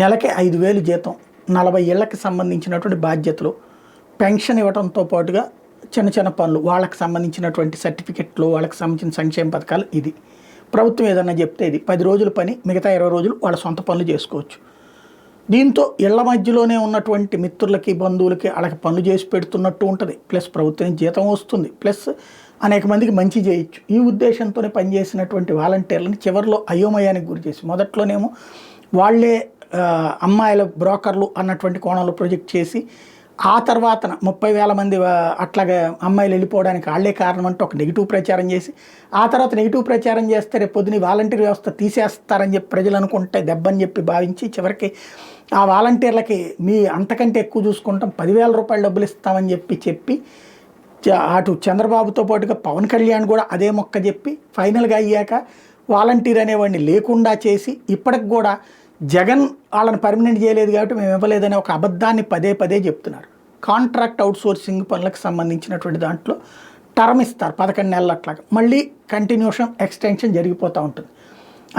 నెలకి 5,000 జీతం, 40 ఏళ్లకి సంబంధించినటువంటి బాధ్యతలు, పెన్షన్ ఇవ్వడంతో పాటుగా చిన్న చిన్న పనులు, వాళ్ళకి సంబంధించినటువంటి సర్టిఫికెట్లు, వాళ్ళకి సంబంధించిన సంక్షేమ పథకాలు. ఇది ప్రభుత్వం ఏదన్నా చెప్తే ఇది 10 రోజుల పని, మిగతా 20 రోజులు వాళ్ళ సొంత పనులు చేసుకోవచ్చు. దీంతో ఇళ్ల మధ్యలోనే ఉన్నటువంటి మిత్రులకి, బంధువులకి వాళ్ళకి పనులు చేసి పెడుతున్నట్టు ఉంటుంది. ప్లస్ ప్రభుత్వం జీతం వస్తుంది, ప్లస్ అనేక మందికి మంచి చేయొచ్చు. ఈ ఉద్దేశంతోనే పనిచేసినటువంటి వాలంటీర్లను చివరిలో అయోమయానికి గురి చేసి, మొదట్లోనేమో వాళ్ళే అమ్మాయిల బ్రోకర్లు అన్నటువంటి కోణంలో ప్రొజెక్ట్ చేసి, ఆ తర్వాత 30,000 మంది అట్లాగే అమ్మాయిలు వెళ్ళిపోవడానికి వాళ్ళే కారణం అంటే ఒక నెగిటివ్ ప్రచారం చేసి, ఆ తర్వాత నెగిటివ్ ప్రచారం చేస్తే రేపు పొద్దున వాలంటీర్ వ్యవస్థ తీసేస్తారని చెప్పి ప్రజలు అనుకుంటే దెబ్బని చెప్పి భావించి, చివరికి ఆ వాలంటీర్లకి మీ అంతకంటే ఎక్కువ చూసుకుంటాం, 10,000 రూపాయలు డబ్బులు ఇస్తామని చెప్పి అటు చంద్రబాబుతో పాటుగా పవన్ కళ్యాణ్ కూడా అదే మొక్క చెప్పి, ఫైనల్గా అయ్యాక వాలంటీర్ అనేవాడిని లేకుండా చేసి, ఇప్పటికి కూడా జగన్ వాళ్ళని పర్మనెంట్ చేయలేదు కాబట్టి మేము ఇవ్వలేదనే ఒక అబద్ధాన్ని పదే పదే చెప్తున్నారు. కాంట్రాక్ట్ అవుట్సోర్సింగ్ పనులకు సంబంధించినటువంటి దాంట్లో టర్మ్ ఇస్తారు 11 నెలలు, అట్లాగా మళ్ళీ కంటిన్యూషన్ ఎక్స్టెన్షన్ జరిగిపోతూ ఉంటుంది.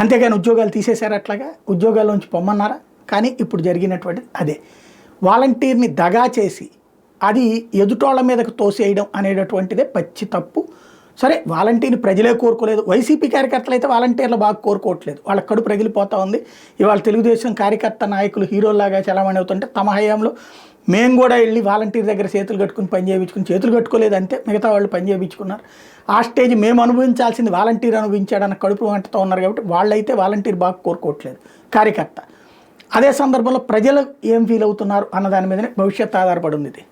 అంతేగాని ఉద్యోగాలు తీసేశారు, అట్లాగా ఉద్యోగాల్లోంచి పొమ్మన్నారా? కానీ ఇప్పుడు జరిగినటువంటి అదే వాలంటీర్ని దగా చేసి అది ఎదుటోళ్ళ మీదకు తోసేయడం అనేటటువంటిదే పచ్చి తప్పు. సరే, వాలంటీర్ని ప్రజలే కోరుకోలేదు, వైసీపీ కార్యకర్తలు అయితే వాలంటీర్లు బాగా కోరుకోవట్లేదు, వాళ్ళ కడుపు రగిలిపోతూ ఉంది. ఇవాళ తెలుగుదేశం కార్యకర్త నాయకులు హీరోల్లాగా చలామణి అవుతుంటే, తమ హయాంలో మేము కూడా వెళ్ళి వాలంటీర్ దగ్గర చేతులు కట్టుకుని పని చేయించుకుని, చేతులు కట్టుకోలేదు అంతే, మిగతా వాళ్ళు పని చేయించుకున్నారు. ఆ స్టేజ్ మేము అనుభవించాల్సింది వాలంటీర్ అనుభవించాడన్న కడుపు వంటతో ఉన్నారు. కాబట్టి వాళ్ళైతే వాలంటీర్ బాగా కోరుకోవట్లేదు కార్యకర్త. అదే సందర్భంలో ప్రజలు ఏం ఫీల్ అవుతున్నారు అన్న దాని మీదనే భవిష్యత్తు ఆధారపడి ఉంది ఇది.